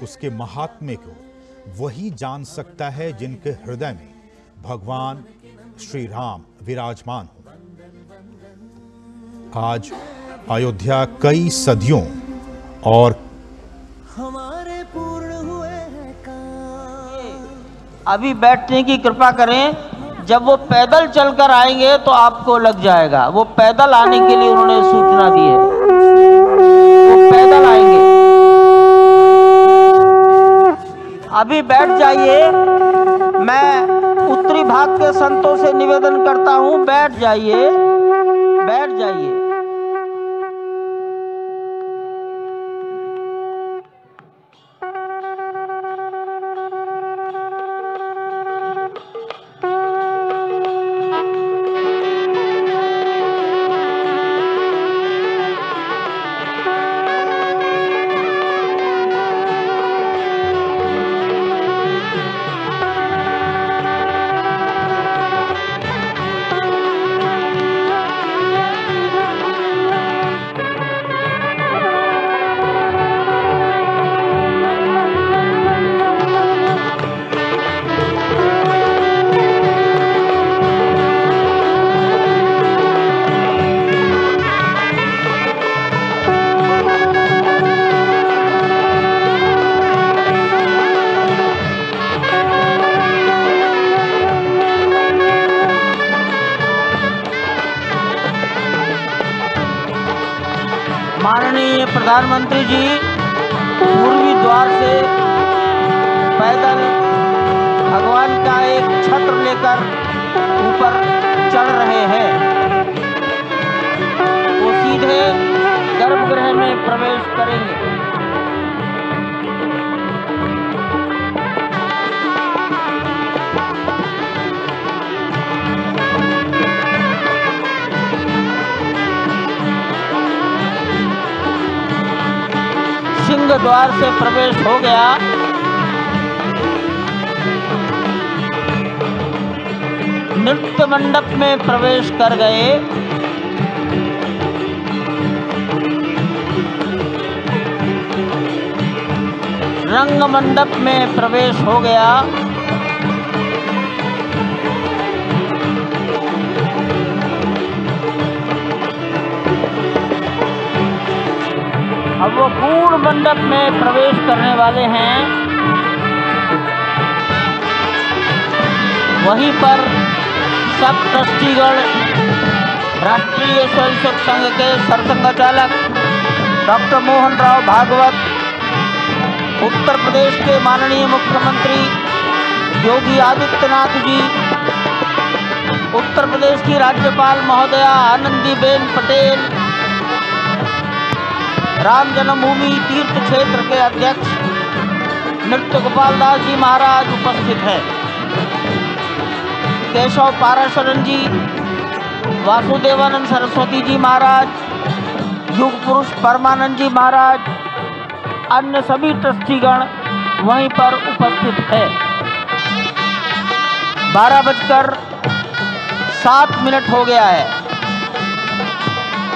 उसके महात्म्य को वही जान सकता है जिनके हृदय में भगवान श्री राम विराजमान हो। आज अयोध्या कई सदियों और अभी बैठने की कृपा करें। जब वो पैदल चलकर आएंगे तो आपको लग जाएगा। वो पैदल आने के लिए उन्होंने सूचना दी है, वो पैदल आएंगे। अभी बैठ जाइए। मैं उत्तरी भाग के संतों से निवेदन करता हूं, बैठ जाइए, बैठ जाइए। माननीय प्रधानमंत्री जी पूर्वी द्वार से पैदल भगवान का एक छत्र लेकर ऊपर चढ़ रहे हैं। वो सीधे गर्भगृह में प्रवेश करेंगे। सिंह द्वार से प्रवेश हो गया। नृत्य मंडप में प्रवेश कर गए। रंग मंडप में प्रवेश हो गया। अब वो पूर्ण मंडप में प्रवेश करने वाले हैं। वहीं पर सब ट्रस्टीगण, राष्ट्रीय स्वयंसेवक संघ के सरसंघचालक डॉक्टर मोहन राव भागवत, उत्तर प्रदेश के माननीय मुख्यमंत्री योगी आदित्यनाथ जी, उत्तर प्रदेश की राज्यपाल महोदया आनंदीबेन पटेल, राम जन्मभूमि तीर्थ क्षेत्र के अध्यक्ष नृत्य गोपाल दास जी महाराज उपस्थित हैं। केशव पाराशरण जी, वासुदेवानंद सरस्वती जी महाराज, युग पुरुष परमानंद जी महाराज, अन्य सभी ट्रस्टीगण वहीं पर उपस्थित है। 12:07 हो गया है।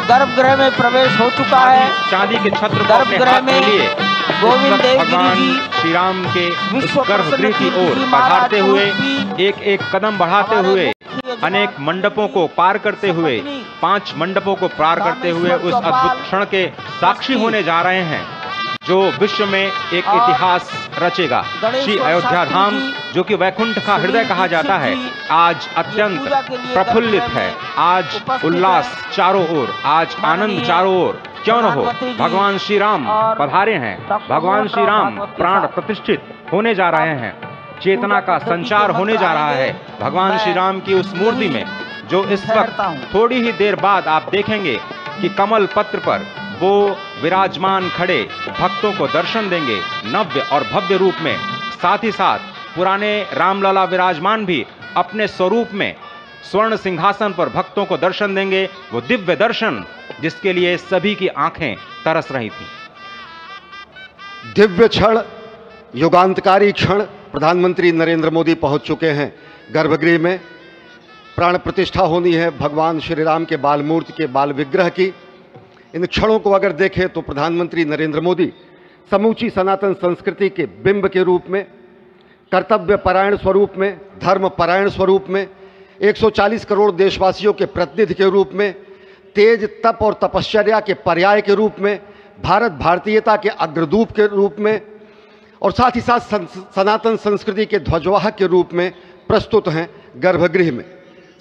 गर्भगृह में प्रवेश हो चुका है। चांदी के छत्र गर्भगृह में गोविंद देवगिरी जी श्री राम के गर्भगृह की ओर बढ़ाते हुए एक एक कदम बढ़ाते हुए अनेक मंडपों को पार करते हुए 5 मंडपों को पार करते हुए उस अद्भुत क्षण के साक्षी होने जा रहे हैं जो विश्व में एक इतिहास रचेगा। श्री अयोध्या धाम जो कि वैकुंठ का हृदय कहा जाता है, आज अत्यंत प्रफुल्लित है। आज उल्लास चारों ओर, आज आनंद चारों ओर। क्यों न हो, भगवान श्री राम पधारे हैं। भगवान श्री राम प्राण प्रतिष्ठित होने जा रहे हैं। चेतना का संचार होने जा रहा है भगवान श्री राम की उस मूर्ति में, जो इस वक्त थोड़ी ही देर बाद आप देखेंगे कि कमल पत्र पर वो विराजमान खड़े भक्तों को दर्शन देंगे नव्य और भव्य रूप में। साथ ही साथ पुराने रामलला विराजमान भी अपने स्वरूप में स्वर्ण सिंहासन पर भक्तों को दर्शन देंगे। वो दिव्य दर्शन जिसके लिए सभी की आंखें तरस रही थी। दिव्य क्षण, युगांतकारी क्षण। प्रधानमंत्री नरेंद्र मोदी पहुंच चुके हैं गर्भगृह में। प्राण प्रतिष्ठा होनी है भगवान श्री राम के बाल मूर्ति के बाल विग्रह की। इन क्षणों को अगर देखें तो प्रधानमंत्री नरेंद्र मोदी समूची सनातन संस्कृति के बिंब के रूप में, कर्तव्य परायण स्वरूप में, धर्म परायण स्वरूप में, 140 करोड़ देशवासियों के प्रतिनिधि के रूप में, तेज तप और तपश्चर्या के पर्याय के रूप में, भारत भारतीयता के अग्रदूत के रूप में और साथ ही साथ सनातन संस्कृति के ध्वजवाहक के रूप में प्रस्तुत हैं गर्भगृह में।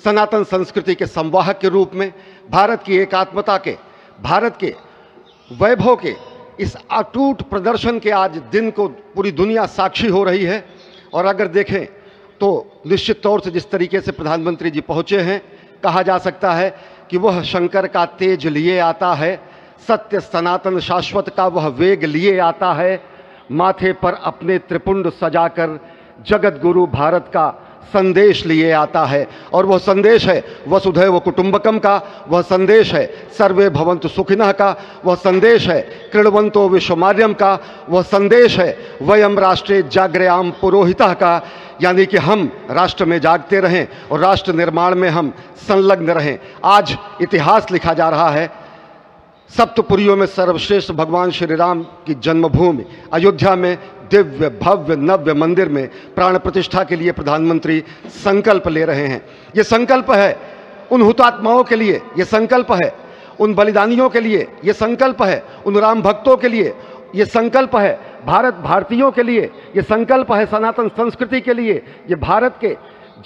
सनातन संस्कृति के संवाहक के रूप में, भारत की एकात्मता के, भारत के वैभव के इस अटूट प्रदर्शन के आज दिन को पूरी दुनिया साक्षी हो रही है। और अगर देखें तो निश्चित तौर से जिस तरीके से प्रधानमंत्री जी पहुंचे हैं, कहा जा सकता है कि वह शंकर का तेज लिए आता है, सत्य सनातन शाश्वत का वह वेग लिए आता है, माथे पर अपने त्रिपुंड सजाकर जगत गुरु भारत का संदेश लिए आता है। और वह संदेश है वसुधैव कुटुंबकम का, वह संदेश है सर्वे भवन्तु सुखिनः का, वह संदेश है कृण्वन्तो विश्वमार्यम का, वह संदेश है वयम राष्ट्रे जाग्रयाम पुरोहितः का, यानी कि हम राष्ट्र में जागते रहें और राष्ट्र निर्माण में हम संलग्न रहें। आज इतिहास लिखा जा रहा है। सप्तपुरियों में सर्वश्रेष्ठ भगवान श्री राम की जन्मभूमि अयोध्या में दिव्य भव्य नव्य मंदिर में प्राण प्रतिष्ठा के लिए प्रधानमंत्री संकल्प ले रहे हैं। ये संकल्प है उन हुतात्माओं के लिए, ये संकल्प है उन बलिदानियों के लिए, ये संकल्प है उन राम भक्तों के लिए, ये संकल्प है भारत भारतीयों के लिए, ये संकल्प है सनातन संस्कृति के लिए, ये भारत के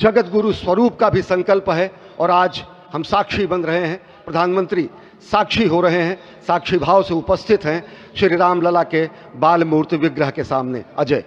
जगत गुरु स्वरूप का भी संकल्प है। और आज हम साक्षी बन रहे हैं, प्रधानमंत्री साक्षी हो रहे हैं, साक्षी भाव से उपस्थित हैं श्री राम लला के बाल मूर्ति विग्रह के सामने। अजय,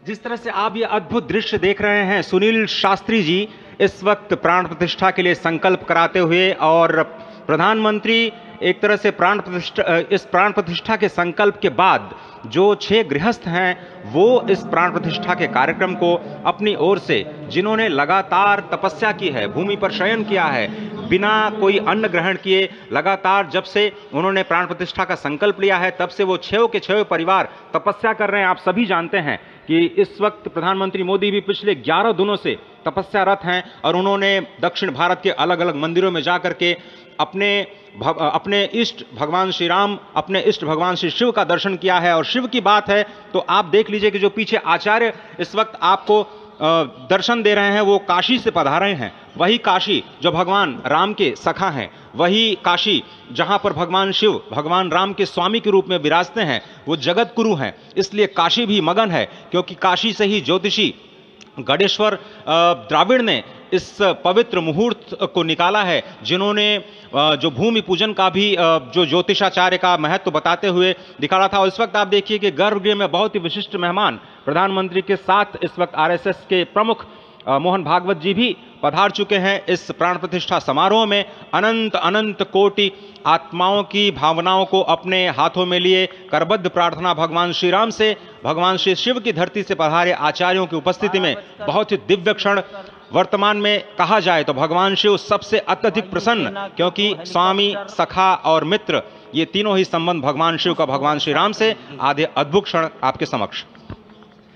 जिस तरह से आप ये अद्भुत दृश्य देख रहे हैं, सुनील शास्त्री जी इस वक्त प्राण प्रतिष्ठा के लिए संकल्प कराते हुए, और प्रधानमंत्री एक तरह से इस प्राण प्रतिष्ठा के संकल्प के बाद जो 6 गृहस्थ हैं वो इस प्राण प्रतिष्ठा के कार्यक्रम को अपनी ओर से, जिन्होंने लगातार तपस्या की है, भूमि पर शयन किया है, बिना कोई अन्न ग्रहण किए, लगातार जब से उन्होंने प्राण प्रतिष्ठा का संकल्प लिया है तब से वो 6 के 6 परिवार तपस्या कर रहे हैं। आप सभी जानते हैं कि इस वक्त प्रधानमंत्री मोदी भी पिछले 11 दिनों से तपस्यारत हैं और उन्होंने दक्षिण भारत के अलग अलग मंदिरों में जाकर के अपने इष्ट भगवान श्री राम, अपने इष्ट भगवान श्री शिव का दर्शन किया है। और शिव की बात है तो आप देख लीजिए कि जो पीछे आचार्य इस वक्त आपको दर्शन दे रहे हैं वो काशी से पधारे हैं। वही काशी जो भगवान राम के सखा हैं, वही काशी जहां पर भगवान शिव भगवान राम के स्वामी के रूप में विराजते हैं, वो जगत गुरु हैं। इसलिए काशी भी मगन है, क्योंकि काशी से ही ज्योतिषी गणेश्वर द्राविड़ ने इस पवित्र मुहूर्त को निकाला है, जिन्होंने जो भूमि पूजन का भी जो ज्योतिषाचार्य का महत्व बताते हुए दिखाया था। और इस वक्त आप देखिए कि गर्भगृह में बहुत ही विशिष्ट मेहमान प्रधानमंत्री के साथ इस वक्त आरएसएस के प्रमुख मोहन भागवत जी भी पधार चुके हैं। इस प्राण प्रतिष्ठा समारोह में अनंत अनंत कोटि आत्माओं की भावनाओं को अपने हाथों में लिए करबद्ध प्रार्थना भगवान श्री राम से, भगवान श्री शिव की धरती से पधारे आचार्यों की उपस्थिति में बहुत ही दिव्य क्षण। वर्तमान में कहा जाए तो भगवान शिव सबसे अत्यधिक प्रसन्न, क्योंकि स्वामी, सखा और मित्र ये तीनों ही संबंध भगवान शिव का भगवान श्री राम से। आधे अद्भुत क्षण आपके समक्ष।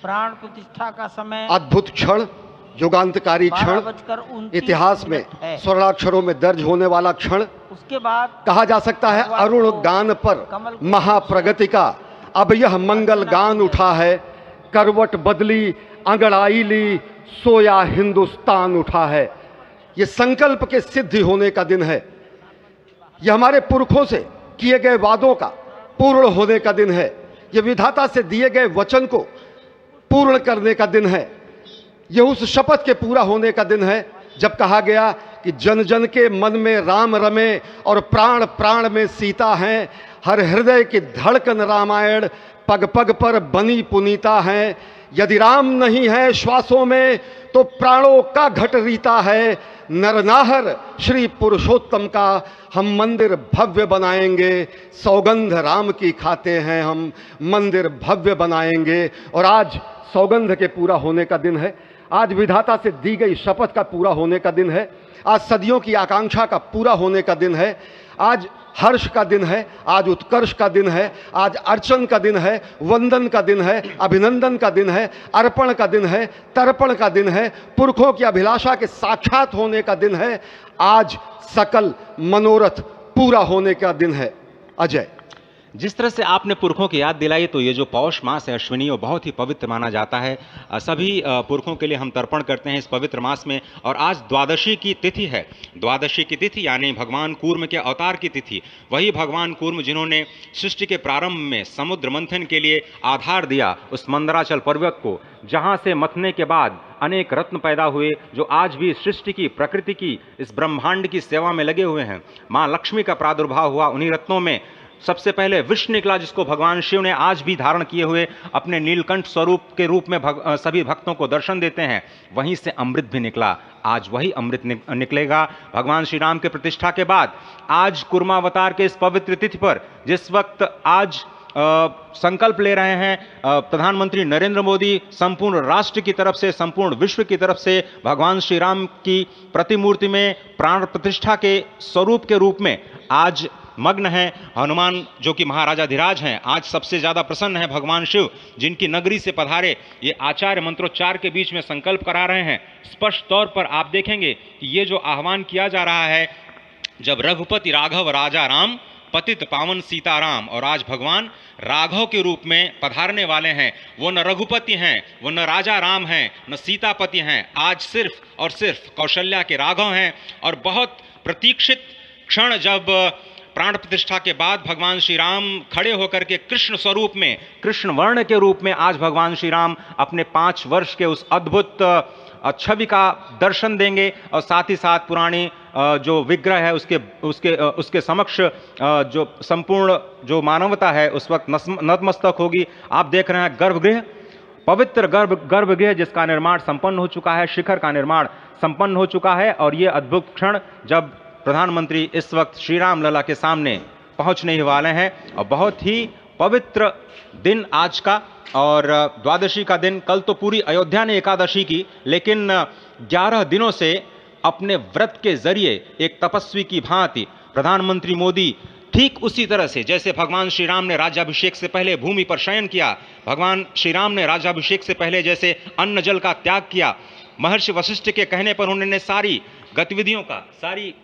प्राण प्रतिष्ठा का समय, अद्भुत क्षण, युगांतकारी क्षण, इतिहास में स्वर्णाक्षरों में दर्ज होने वाला क्षण। उसके बाद कहा जा सकता है अरुण गान पर महाप्रगति का अब यह मंगल गान उठा है, करवट बदली अंगड़ाई ली सोया हिंदुस्तान उठा है। यह संकल्प के सिद्धि होने का दिन है, यह हमारे पुरखों से किए गए वादों का पूर्ण होने का दिन है, यह विधाता से दिए गए वचन को पूर्ण करने का दिन है, यह उस शपथ के पूरा होने का दिन है जब कहा गया कि जन जन के मन में राम रमे और प्राण प्राण में सीता हैं, हर हृदय की धड़कन रामायण पग पग पर बनी पुनीता है। यदि राम नहीं है श्वासों में तो प्राणों का घट रीता है, नरनाहर श्री पुरुषोत्तम का हम मंदिर भव्य बनाएंगे, सौगंध राम की खाते हैं हम मंदिर भव्य बनाएंगे। और आज सौगंध के पूरा होने का दिन है, आज विधाता से दी गई शपथ का पूरा होने का दिन है, आज सदियों की आकांक्षा का पूरा होने का दिन है, आज हर्ष का दिन है, आज उत्कर्ष का दिन है, आज अर्चन का दिन है, वंदन का दिन है, अभिनंदन का दिन है, अर्पण का दिन है, तर्पण का दिन है, पुरखों की अभिलाषा के साक्षात होने का दिन है, आज सकल मनोरथ पूरा होने का दिन है। अजय, जिस तरह से आपने पुरखों की याद दिलाई, तो ये जो पौष मास है अश्विनी, वो बहुत ही पवित्र माना जाता है। सभी पुरखों के लिए हम तर्पण करते हैं इस पवित्र मास में। और आज द्वादशी की तिथि है। द्वादशी की तिथि यानी भगवान कूर्म के अवतार की तिथि। वही भगवान कूर्म जिन्होंने सृष्टि के प्रारंभ में समुद्र मंथन के लिए आधार दिया उस मंदराचल पर्वत को, जहाँ से मथने के बाद अनेक रत्न पैदा हुए, जो आज भी सृष्टि की, प्रकृति की, इस ब्रह्मांड की सेवा में लगे हुए हैं। माँ लक्ष्मी का प्रादुर्भाव हुआ उन्हीं रत्नों में। सबसे पहले विष निकला, जिसको भगवान शिव ने आज भी धारण किए हुए अपने नीलकंठ स्वरूप के रूप में सभी भक्तों को दर्शन देते हैं। वहीं से अमृत भी निकला। आज वही अमृत निकलेगा भगवान श्री राम के प्रतिष्ठा के बाद। आज कुर्मावतार के इस पवित्र तिथि पर, जिस वक्त आज संकल्प ले रहे हैं प्रधानमंत्री नरेंद्र मोदी, संपूर्ण राष्ट्र की तरफ से, संपूर्ण विश्व की तरफ से, भगवान श्री राम की प्रतिमूर्ति में प्राण प्रतिष्ठा के स्वरूप के रूप में आज मग्न है। हनुमान जो कि महाराजाधिराज हैं, आज सबसे ज्यादा प्रसन्न है भगवान शिव, जिनकी नगरी से पधारे ये आचार्य मंत्रोच्चार के बीच में संकल्प करा रहे हैं। स्पष्ट तौर पर आप देखेंगे कि ये जो आह्वान किया जा रहा है, जब रघुपति राघव राजा राम, पतित पावन सीताराम, और आज भगवान राघव के रूप में पधारने वाले हैं। वो न रघुपति हैं, वो न राजा राम हैं, न सीतापति हैं। आज सिर्फ और सिर्फ कौशल्या के राघव हैं। और बहुत प्रतीक्षित क्षण, जब प्राण प्रतिष्ठा के बाद भगवान श्री राम खड़े होकर के कृष्ण स्वरूप में, कृष्ण वर्ण के रूप में आज भगवान श्री राम अपने 5 वर्ष के उस अद्भुत छवि का दर्शन देंगे। और साथ ही साथ पुरानी जो विग्रह है उसके समक्ष जो संपूर्ण जो मानवता है उस वक्त नतमस्तक होगी। आप देख रहे हैं गर्भगृह, पवित्र गर्भगृह जिसका निर्माण संपन्न हो चुका है, शिखर का निर्माण संपन्न हो चुका है। और ये अद्भुत क्षण जब प्रधानमंत्री इस वक्त श्री राम लला के सामने पहुंचने ही वाले हैं। और बहुत ही पवित्र दिन आज का, और द्वादशी का दिन। कल तो पूरी अयोध्या ने एकादशी की, लेकिन 11 दिनों से अपने व्रत के जरिए एक तपस्वी की भांति प्रधानमंत्री मोदी ठीक उसी तरह से, जैसे भगवान श्री राम ने राज्याभिषेक से पहले भूमि पर शयन किया, भगवान श्री राम ने राज्याभिषेक से पहले जैसे अन्न जल का त्याग किया, महर्षि वशिष्ठ के कहने पर उन्होंने सारी गतिविधियों का, सारी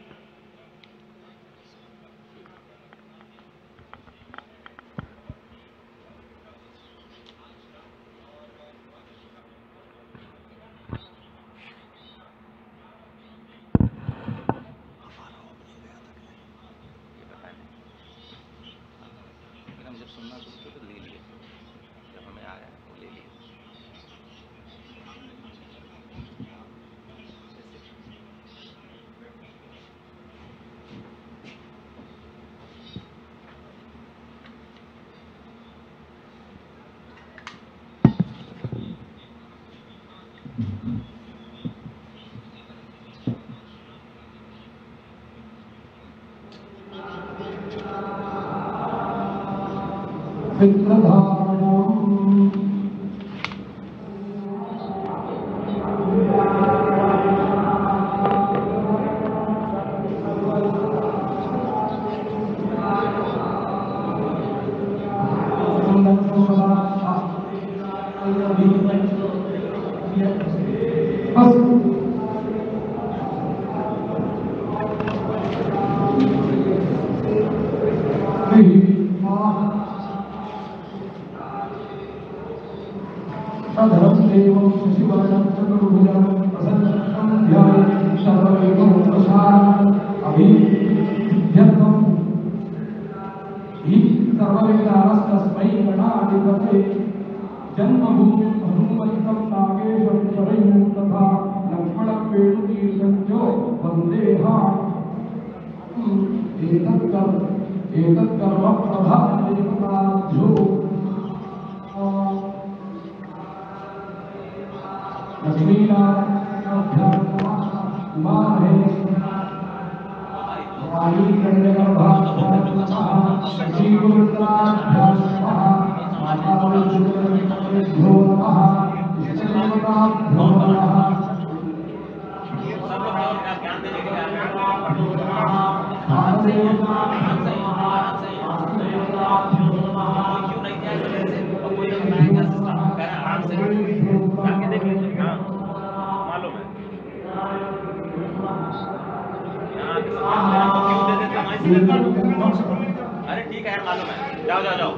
अरे ठीक है, मालूम है। जाओ जाओ जाओ,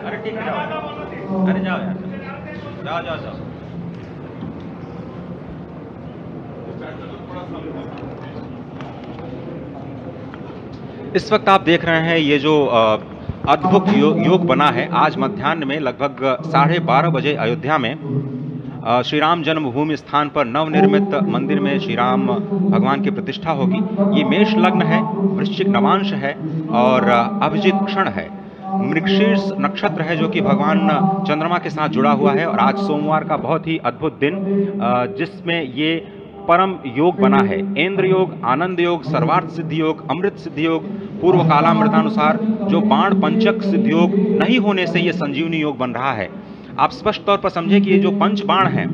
अरे ठीक है जाओ, अरे जाओ यार, जाओ जाओ जाओ। इस वक्त आप देख रहे हैं ये जो अद्भुत योग बना है। आज मध्याह्न में लगभग 12:30 बजे अयोध्या में श्री राम जन्मभूमि स्थान पर नवनिर्मित मंदिर में श्री राम भगवान की प्रतिष्ठा होगी। ये मेष लग्न है, वृश्चिक नवांश है और अभिजीत क्षण है। मृगशीर्ष नक्षत्र है जो कि भगवान चंद्रमा के साथ जुड़ा हुआ है। और आज सोमवार का बहुत ही अद्भुत दिन जिसमें ये परम योग बना है। इंद्र योग, आनंद योग, सर्वार्थ सिद्धि योग, अमृत सिद्धि योग, पूर्व कालामृतानुसार जो बाण पंचक सिद्धि योग नहीं होने से ये संजीवनी योग बन रहा है। आप स्पष्ट तौर पर समझे कि ये जो पंच बाण है,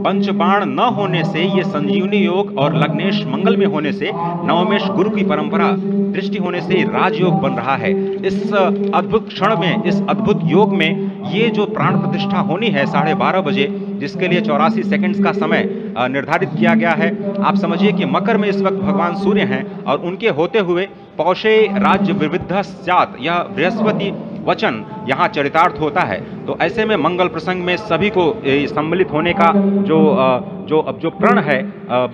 पंच बाण न होने से ये संजीवनी योग और लग्नेश मंगल में होने से नवमेश गुरु की परंपरा दृष्टि होने से राजयोग बन रहा है। इस अद्भुत क्षण में, इस अद्भुत योग में ये जो प्राण प्रतिष्ठा होनी है 12:30 बजे, जिसके लिए 84 सेकंड्स का समय निर्धारित किया गया है। आप समझिए कि मकर में इस वक्त भगवान सूर्य हैं और उनके होते हुए पौषे राज्य विविध स्यात्, यह बृहस्पति वचन यहाँ चरितार्थ होता है। तो ऐसे में मंगल प्रसंग में सभी को सम्मिलित होने का जो प्रण है,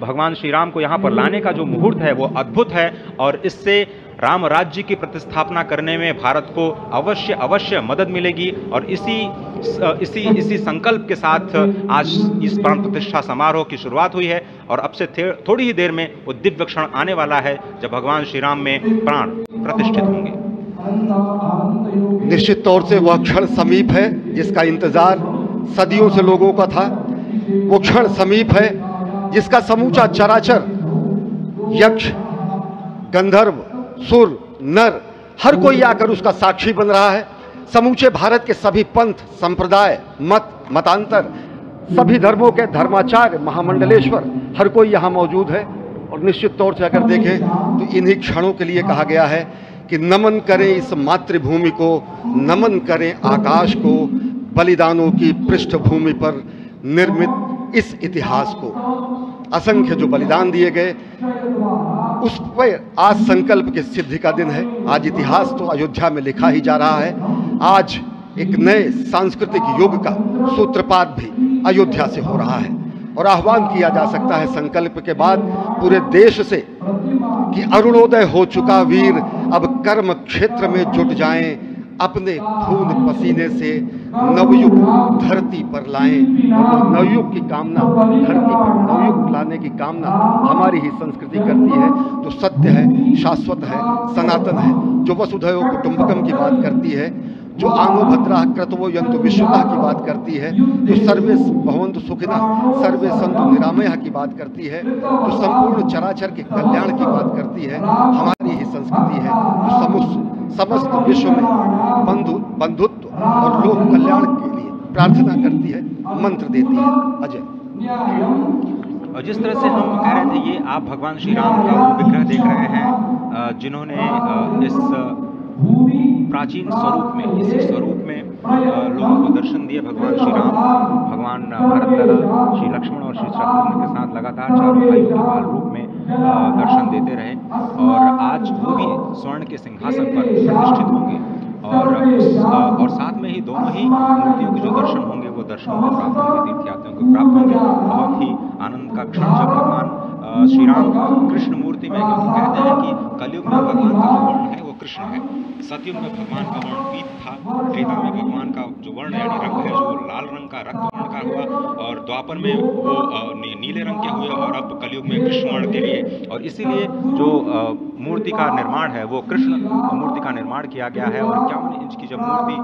भगवान श्री राम को यहाँ पर लाने का जो मुहूर्त है वो अद्भुत है। और इससे राम राज्य की प्रतिस्थापना करने में भारत को अवश्य मदद मिलेगी। और इसी संकल्प के साथ आज इस प्राण प्रतिष्ठा समारोह की शुरुआत हुई है। और अब से थोड़ी ही देर में वो दिव्य क्षण आने वाला है जब भगवान श्री राम में प्राण प्रतिष्ठित होंगे। निश्चित तौर से वह क्षण समीप है जिसका इंतजार सदियों से लोगों का था। वो क्षण समीप है जिसका समूचा चराचर, यक्ष, गंधर्व, सुर, नर, हर कोई आकर उसका साक्षी बन रहा है। समूचे भारत के सभी पंथ, संप्रदाय, मतांतर, सभी धर्मों के धर्माचार्य, महामंडलेश्वर, हर कोई यहाँ मौजूद है। और निश्चित तौर से अगर देखें तो इन्हीं क्षणों के लिए कहा गया है कि नमन करें इस मातृभूमि को, नमन करें आकाश को, बलिदानों की पृष्ठभूमि पर निर्मित इस इतिहास को। असंख्य जो बलिदान दिए गए उस पर आज संकल्प की सिद्धि का दिन है। आज इतिहास तो अयोध्या में लिखा ही जा रहा है। आज एक नए सांस्कृतिक युग का सूत्रपात भी अयोध्या से हो रहा है। और आह्वान किया जा सकता है संकल्प के बाद पूरे देश से कि अरुणोदय हो चुका वीर, अब कर्म क्षेत्र में जुट जाएं, अपने खून पसीने से नवयुग धरती पर लाएं। और नवयुग की कामना, धरती पर नवयुग लाने की कामना हमारी ही संस्कृति करती है, जो सत्य है, शाश्वत है, सनातन है, जो वसुधैव कुटुंबकम की बात करती है, जो आनो भद्रा क्रतवो यंतु विश्वता की बात करती है, जो सर्वे भवन्तु सुखिनः सर्वे सन्तु निरामयः की बात करती है, जो संपूर्ण चराचर के कल्याण की बात करती है, हमारी ही संस्कृति है, जो समस्त विश्व में बंधुत्व और लोक कल्याण के लिए प्रार्थना करती है, मंत्र देती है। अजय, और जिस तरह से हम कह रहे थे, ये आप भगवान श्री राम का वो विग्रह देख रहे हैं जिन्होंने इस प्राचीन स्वरूप में, इसी स्वरूप में लोगों को दर्शन दिए। भगवान श्री राम, भगवान भरत लला, श्री लक्ष्मण और श्री शत्रुघ्न के साथ लगातार चारों भाइयों के बाल रूप में दर्शन देते रहे। और आज वो भी स्वर्ण के सिंहासन पर प्रतिष्ठित होंगे। और साथ में ही दोनों ही मूर्तियों के जो दर्शन होंगे वो दर्शन को प्राप्त होंगे, तीर्थयात्रियों को प्राप्त होंगे। बहुत ही आनंद का क्षण जब भगवान श्री राम कृष्ण मूर्ति में, क्योंकि कहते हैं कि कलयुग में भगवान का जो वर्ण है वो कृष्ण है, सतयुग में भगवान का वर्ण पीत था, त्रेता में भगवान का जो वर्ण यानी रंग है जो लाल रंग का, रक्त वर्ण का हुआ, और द्वापर में वो नीले रंग के हुए, और अब कलयुग में कृष्ण वर्ण के लिए। और इसीलिए जो मूर्ति का निर्माण है वो कृष्ण मूर्ति का निर्माण किया गया है। और 51 इंच की जब मूर्ति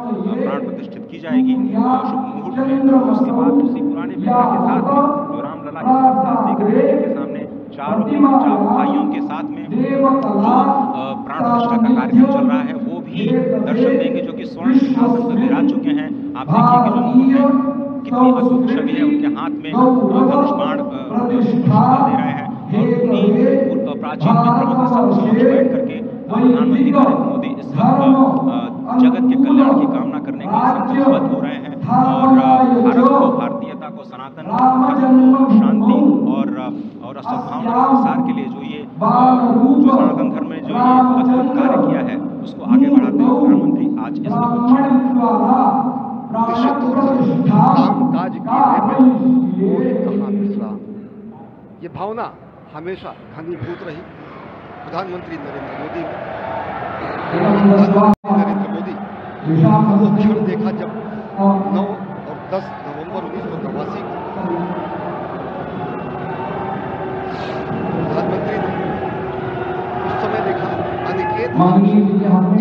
प्राण प्रतिष्ठित की जाएगी शुभ मुहूर्त में, उसके बाद उसी पुराने विग्रह के साथ में जो रामलला इस वक्त आप देख रहे हैं, जिनके सामने चारों भाइयों के साथ में जो प्राण प्रतिष्ठा का कार्यक्रम चल रहा है वो भी दर्शन देंगे, जो कि स्वर्ण सिंहासन पर विराज चुके हैं। आप देखिए कि जो मुकुट है कितनी अद्भुत छवि है, उनके हाथ में धनुष बाण दे रहे हैं। और उन्हीं प्राचीन विग्रहों के समक्ष बैठ करके प्रधानमंत्री नरेंद्र मोदी इस वक्त जगत के कल्याण की कामना करने के लिए संकल्पबद्ध हो रहे हैं। और भारत को, भारतीयता को, सनातन धर्म को शांति और सद्भावना के प्रसार के लिए जो सनातन धर्म में जो ये अद्भुत कार्य किया है उसको आगे बढ़ाते हुए काम काज किए वो कहाँ विश्राम। ये भावना हमेशा घनीभूत रही प्रधानमंत्री नरेंद्र मोदी में। नरेंद्र मोदी वो क्षण देखा जब 9 और 10 नवंबर 1989 को प्रधानमंत्री ने उस समय देखा अनिकेत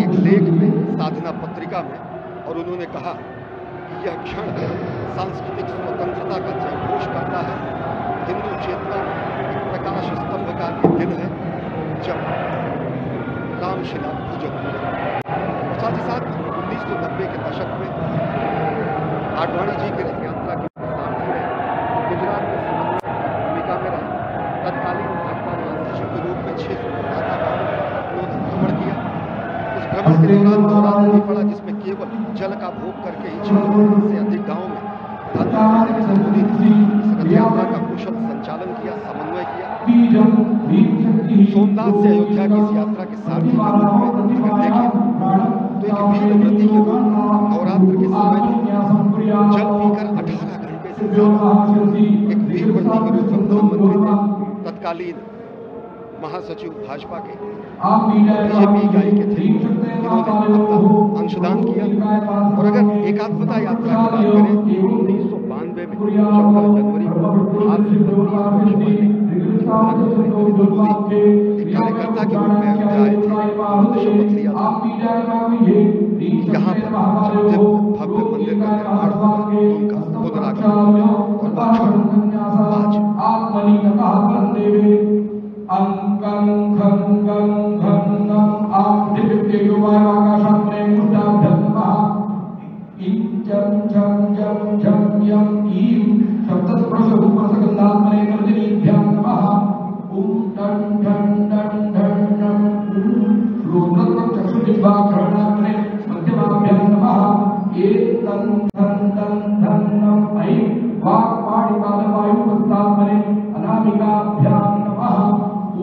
एक लेख में साधना पत्रिका में, और उन्होंने कहा कि यह क्षण सांस्कृतिक स्वतंत्रता का जयघोष करता है, हिंदू चेतना में एक प्रकाश स्तंभ का दिन है जब रामशिला पूजन हुआ। साथ ही साथ 1990 के दशक में आडवाणी जी की रथ यात्रा के सारथी रहे, गुजरात में समन्वय भूमिका में रहे, तत्कालीन भाजपा महासचिव के रूप में 6 उन्होंने भ्रमण किया। उस भ्रमण के दौरान नवरात्र भी पड़ा जिसमें केवल जल का भोग करके ही 6 से अधिक गाँव में प्रधानमंत्री नरेंद्र मोदी ने इस रथ यात्रा का कुशल संचालन किया, समन्वय किया। सोमनाथ से अयोध्या की इस यात्रा के सारथी के रूप में अगर देखें तो एक वीर व्रती के रूप में नवरात्र के समय में जल पीकर 18 घंटे से ज्यादा एक वीर व्रती के रूप में प्रधानमंत्री ने तत्कालीन महासचिव भाजपा के बीजेपी इकाई के थे, इन्होंने अपना अंशदान किया। और अगर एकात्मता यात्रा की बात करें 1992 में 14 जनवरी को आज से 32 वर्ष पहले एक कार्यकर्ता के रूप में अयोध्या आए थे, शपथ लिया था यहाँ पर जब भव्य मंदिर का निर्माण होगा तो उनका पुनरागमन और अंकं खं गं घं गं आं दिव्यतेजो वायुकाशात्मने मुष्टाभ्यन्नमः इंचं छं जं झं यं ईं शब्दस्पर्शरूपरसगन्धात्मने गर्जनीभ्यां नमः ॐ टं ठं टं ठं नं श्रोत्रचक्षुजिह्वाग्रहणात्मने मध्यमाभ्यां नमः एतं धं धं धं नं ऐं वाक्पाणिपादवायुपस्थात्मने अनामिकाभ्यां नमः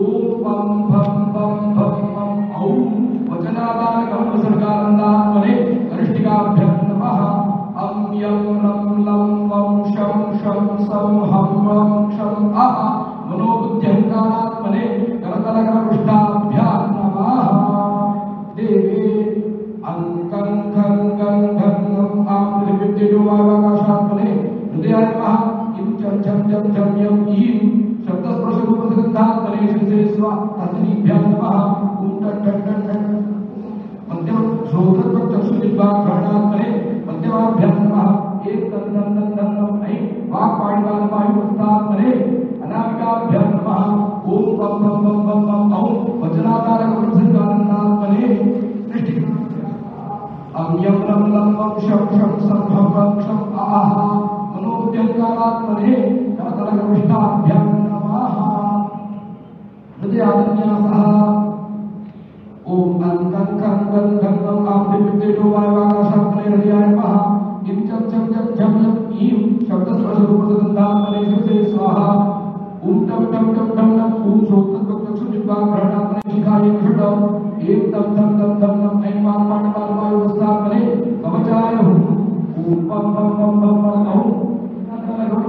ओम पम भम भम भम मम औं वचनादानकं विसर्गानन्दात्मने अरिष्टिकाभ्यां नमः अं यं लं लं वं शं शं सं हं वं क्षं अः मनोबुद्ध्यङ्कारात्मने करतलकरपृष्ठाभ्यां नमः देवे अंकं खं गं घं गं आं दिव्यतेजो वायुकाशात्मने हृदयाय नमः इं चं छं जं झं यं ईं शब्दस्पर्शरूपसगन्धात्मने शिरसेस्वा तस्नीभ्यां नमः ॐ टं टं टं टं मध्यम श्रोत्रचक्षुजिह्वाग्रहणात्मने मध्यमाभ्यां नमः एतं तं तं तं नं ऐं वाक्पाणिपादवायुपस्थात्मने अनामिकाभ्यां नमः ॐ पं पं पं पं पं औं वचनादानकं अं यं लं लं वं शं शं सं हं वं क्षं अः मनोबुद्ध्यङ्कारात्मने करतलकरपृष्ठाभ्यां हृदयान्यासः ओम अंकं खं गं घं गं आं दिव्यतेजो वायुकाशात्मने हृदयाय नमः इं चं छं जं झं यं ईं शब्दस्पर्शरूपसगन्धात्मने शिरसे स्वाहा ॐ टं टं टं टं नं ॐ श्रोत्रचक्षुजिह्वाग्रहणात्मने शिखायै षट् एं तं तं तं तं नं ऐं वाक्पाणिपादवायुपस्थात्मने कवचाय हुं ॐ पं पं पं पं पं औं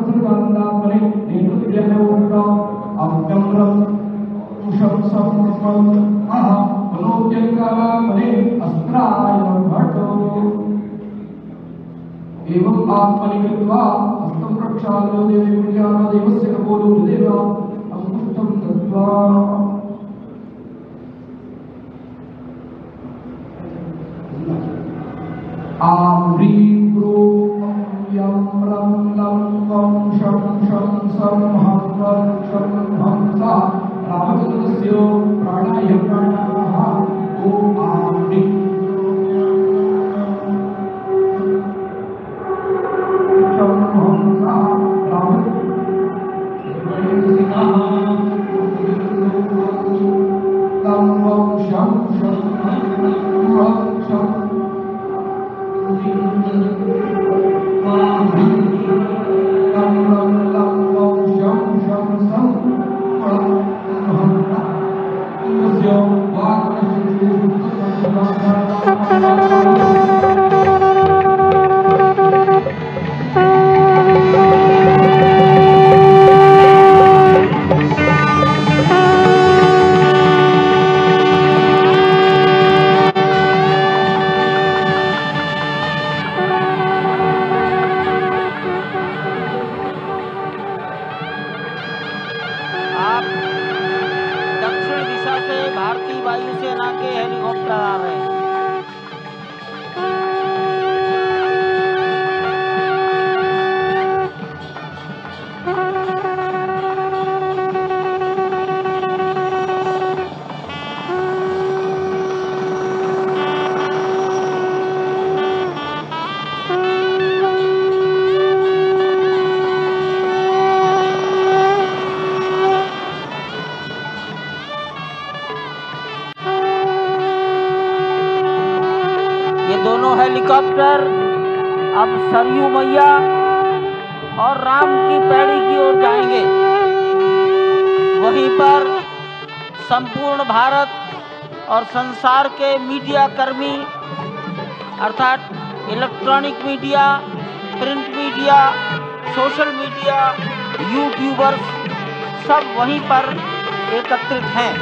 सर्वानन्दात्मने नेतृभ्यः अंकं लं शं सं मं अः मनोद्यङ्कारात्मने अस्त्राय भटो एवं आत्मनि कृत्वा हस्तं प्रक्षाल्य देवी पूज्यादेवस्य कपोलो हृदेव अंकुष्ठं दत्त्वा आं ह्रीं क्रूं यं रं लं वं शं शं सं हं वं क्षं हं सः रामचन्द्रस्य प्राणाय प्राणाः ॐ आं ह्रीं क्षं हं सः लं वं शं शं हं क्षं आप दक्षिण दिशा से भारतीय वायुसेना के हेलीकॉप्टर आ रहे हैं। दोनों हेलीकॉप्टर अब सरयू मैया और राम की पैड़ी की ओर जाएंगे। वहीं पर संपूर्ण भारत और संसार के मीडिया कर्मी अर्थात electronic media, print media, social media, YouTubers सब वहीं पर एकत्रित हैं।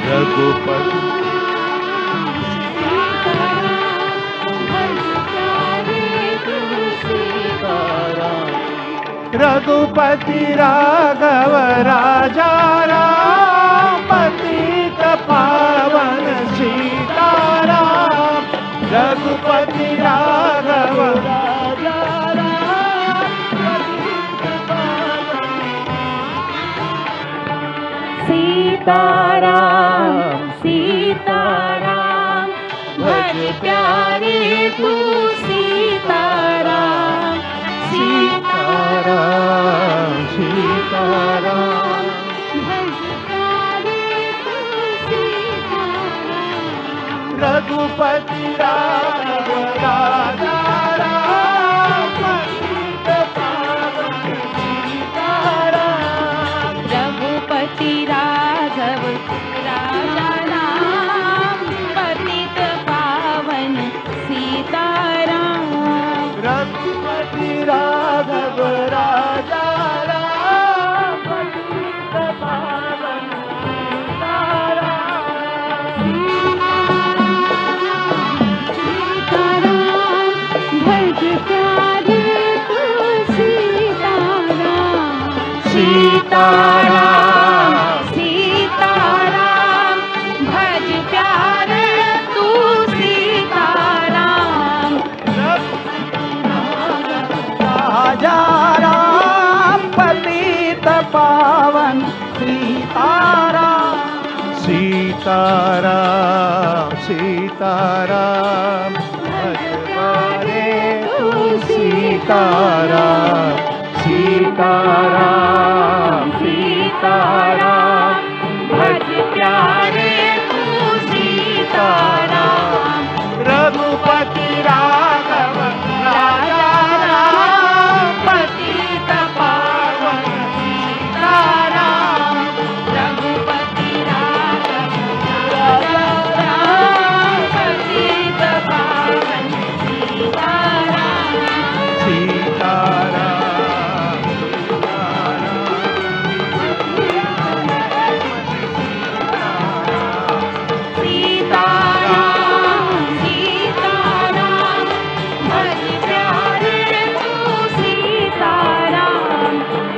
रघुपति रघुपति राघव राजा राम पतित पावन सीताराम रघुपति राघव राजा राम सीताराम सीताराम भज प्यारे तू सीताराम सीताराम सीताराम भज प्यारे तू सीताराम रघुपति राघव राजा राम पतित पावन सीताराम रघुपति राघव राजा राम पतित पावन सीताराम रघुपति राघव राजा राम पतित पावन सीताराम सीताराम भज प्यारे तू सीताराम राजा राम पतित पावन सीताराम सीताराम सीताराम भज प्यारे तू सीताराम सीताराम सीताराम भज प्यारे तू सीताराम रघुपति राघव राजा राम पतित पावन सीताराम रघुपति राघव राजा राम पतित पावन सीताराम सीताराम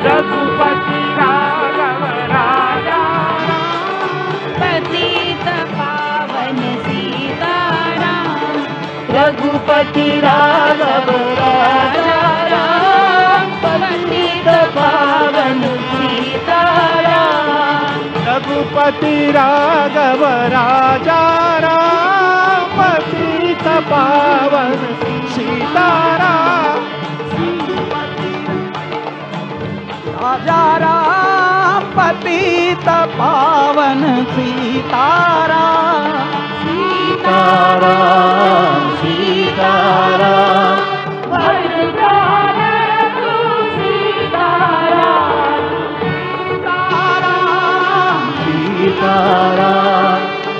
रघुपति राघव राजा पतित पावन सीताराम रघुपति राघव राजा राम पतित पावन सीताराम रघुपति राघव राजा राम पतित पावन सीताराम राजा राम पतित पावन सीताराम सीताराम सीताराम भज प्यारे तू सीताराम सीताराम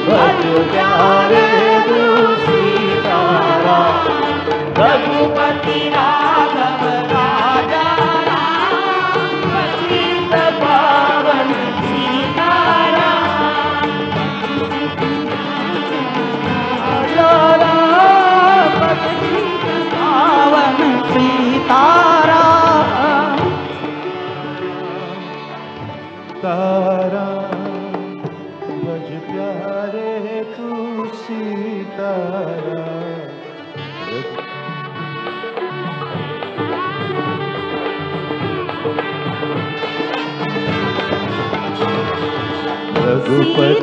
भज प्यारे तू सीताराम रघुपति राघव राजा राम पतित पावन सीताराम राजा पतित पावन सीताराम ताराम भज प्यारे तू सीताराम रघुपति